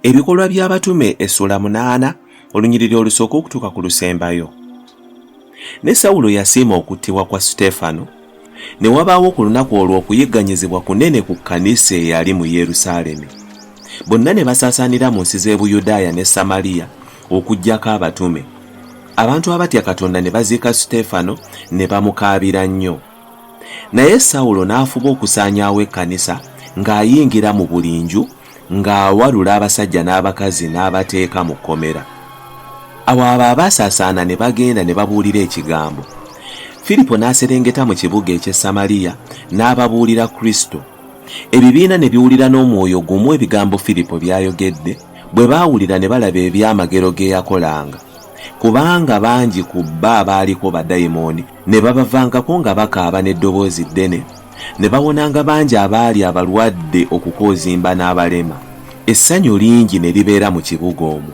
Ebikolwa by'abatume essula 8 olunyiriri olusooka okutuuka ku lusembayo. Ne Sawulo yasiima okuttibwa kwa Siteefano, ne wabaawo ku lunaku olwo okuyigganyizibwa kunene ku kkanisa eyali mu Yerusaalemi. Bonna ne basaasaanira mu nsi z'e Buyudaaya ne Samaliya okuggyako abatume. Abantu abatya Katonda ne baziika Siteefano ne bamukaabira nnyo. Naye Sawulo n'afuba okusaanyaawo ekkanisa ng'ayingira mu buli nju ng'awalula abasajja n'abakazi n'abateeka mu kkomera. Awo abo abaasaasaana ne bagenda ne babuulira ekigambo. Filipo n'aserengeta mu kibuga eky'e Samaliya n'ababuulira Kristo. Ebibiina ne biwulira n'omwoyo gumu ebigambo Filipo by'ayogedde, bwe baawulira ne balaba ebyamagero ge yakolanga. Kubanga bangi ku bo abaaliko baddayimooni ne babavangako nga bakaaba n'eddoboozi ddene, ne bawonanga bangi abaali abalwadde okukoozimba n'abalema. Essanyu lingi ne libeera mu kibuga omwo.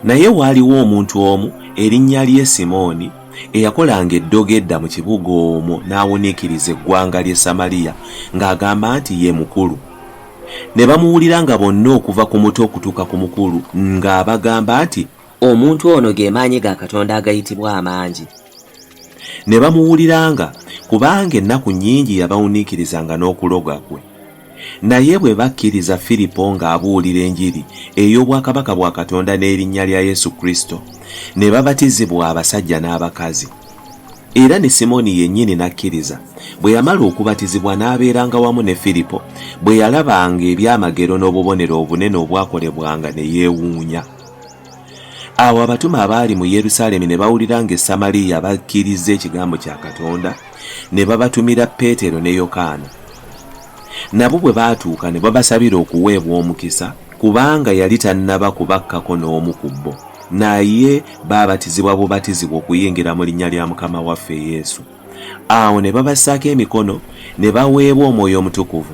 Naye waaliwo omuntu omu erinnya lye Simooni eyakolanga eddogo edda mu kibuga omwo n'awuniikiriza eggwanga ly'e Samaliya ng'agamba nti ye mukulu. Ne bamuwulira nga bonna okuva ku muto okutuuka ku mukulu ng'abagamba nti omuntu ono ge maanyi ga Katonda agayitibwa amangi. Ne bamuwuliranga kubanga ennaku nnyingi yabawuniikirizanga n'okuloga kwe. Naye bwe bakkiriza Filipo ng'abuulira enjiri ey'obwakabaka bwa Katonda n'erinnya lya Yesu Kristo, ne babatizibwa abasajja n'abakazi. Era ne Simooni yennyini n'akkiriza. Bwe yamala okubatizibwa n'abeeranga wamu ne Filipo, bwe yalabanga ebyamagero n'obubonero obunene obwakolebwanga ne yeewuunya. Awo abatume abaali mu Yerusaalemi ne bawulira nga e Samaliya bakkiriza ekigambo kya Katonda, ne babatumira Peetero ne Yokaana. Nabo bwe baatuuka ne babasabira okuweebwa omukisa, kubanga yali tannaba kubakkako n'omu ku bo, naye baabatizibwa bubatizibwa okuyingira mu linnya lya Mukama waffe Yesu. Awo ne babassaako emikono ne baweebwa Omwoyo Omutukuvu.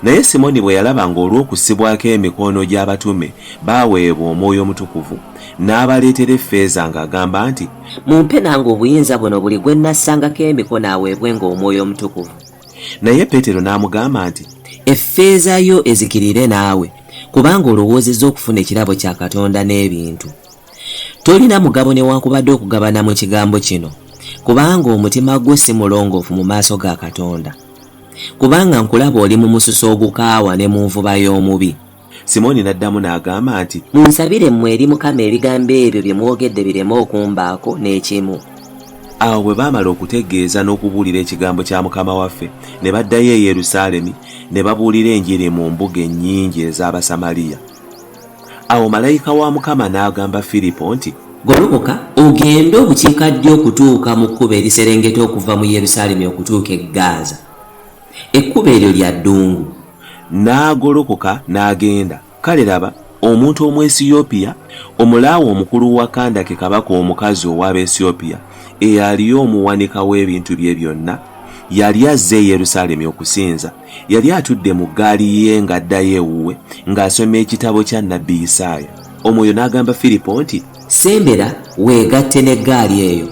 Naye Simooni bwe yalaba ng'olw'okussibwako emikono gy'abatume baaweebwa Omwoyo Omutukuvu, n'abaleetera effeeza ng'agamba nti, mumpe nange obuyinza buno buli gwe nassangako emikono aweebwe ng'Omwoyo Omutukuvu. Naye Peetero n'amugamba nti, effeeza yo ezikirire naawe, kubanga olowoozezza okufuna ekirabo kya Katonda n'ebintu. Tolina mugabo newankubadde okugabana mu kigambo kino, kubanga omutima gwo si mulongoofu mu maaso ga Katonda. Kubanga nkulaba oli mu mususo ogukaawa ne mu nvuba y'omubi. Simooni n'addamu n'agamba nti, munsabire mmwe eri Mukama ebigambo ebyo bye mwogedde bireme okumbaako n'ekimu. Awo bwe baamala okutegeeza n'okubuulira ekigambo kya Mukama waffe, ne baddayo e Yerusaalemi ne babuulira enjiri mu mbuga ennyingi ez'Abasamaliya. Awo malayika wa Mukama n'agamba Filipo nti, golokoka ogende obukiikaddyo okutuuka mu kkubo eriserengeta okuva mu Yerusaalemi okutuuka e Gaaza. Ekkubo eryo lya ddungu. N'agolokoka n'agenda. Kale laba, omuntu Omwesiyopya, omulaawe omukulu wa Kandake kabaka omukazi ow'Abaesiyopiya, eyali omuwanika w'ebintu bye byonna, yali azze e Yerusaalemi okusinza. Yali atudde mu ggaali ye ng'addayo ewuwe ng'asoma ekitabo kya nnabbi Isaaya. Omwoyo n'agamba Filipo nti, sembera weegatte n'eggaali eyo.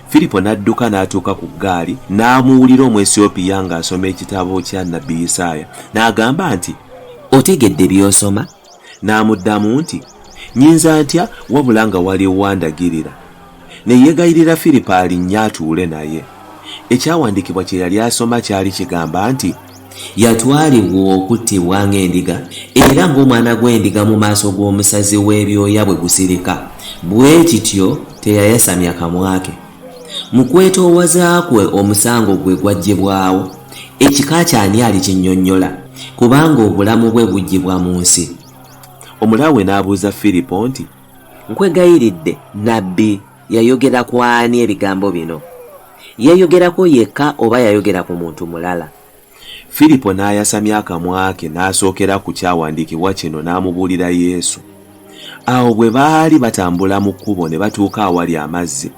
Filipo n'adduka n'atuuka ku ggaali n'amuwulira Omwesiyopya ng'asoma ekitabo kya nnabbi Isaaya. N'agamba nti, otegedde by'osoma? N'amuddamu nti, nnyinza ntya wabula nga waliwo andagirira. Ne yeegayirira Filipo alinnya atuule naye. Ekyawandiikibwa kye yali asoma kyali kigamba nti, yatwalibwa okuttibwa ng'endiga, era ng'omwana gw'endiga mu maaso g'omusazi w'ebyoya bwe gusirika, bwe kityo teyayasamya kamwa ke. Mu kwetoowaza kwe omusango gwe gwaggyibwawo, ekika ky'ani alikinnyonnyola, kubanga obulamu bwe buggyibwa mu nsi. Omulaawe n'abuuza Filipo nti, nkwegayiridde, nnabbi yayogera ku ani ebigambo bino? Yeeyogerako yekka oba yayogera ku muntu mulala? Filipo n'ayasamya akamwa ke n'asookera ku kyawandiikibwa kino n'amubuulira Yesu. Awo bwe baali batambula mu kkubo ne batuuka awali amazzi,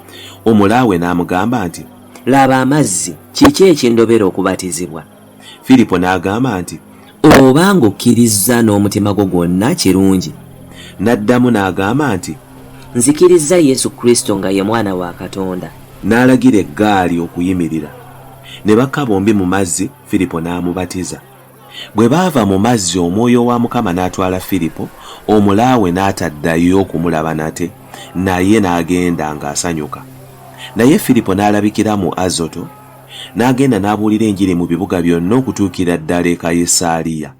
omulaawe n'amugamba nti, laba amazzi, kiki ekindobera okubatizibwa? Filipo n'agamba nti, obanga okkirizza n'omutima gwo gwonna kirungi. N'addamu n'agamba nti, nzikirizza Yesu Kristo nga ye mwana wa Katonda. N'alagira eggaali okuyimirira. Ne bakka bombi mu mazzi, Filipo n'amubatiza. bwe baava mu mazzi omwoyo wa Mukama n'atwala Firipo, omulaawe n'ataddayo okumulaba nate, naye n'agenda ng'asanyuka. Naye Firipo n'alabikira mu Azoto, n'agenda n'abuulira enjiri mu bibuga byonna okutuukira ddala e Kayisaliya.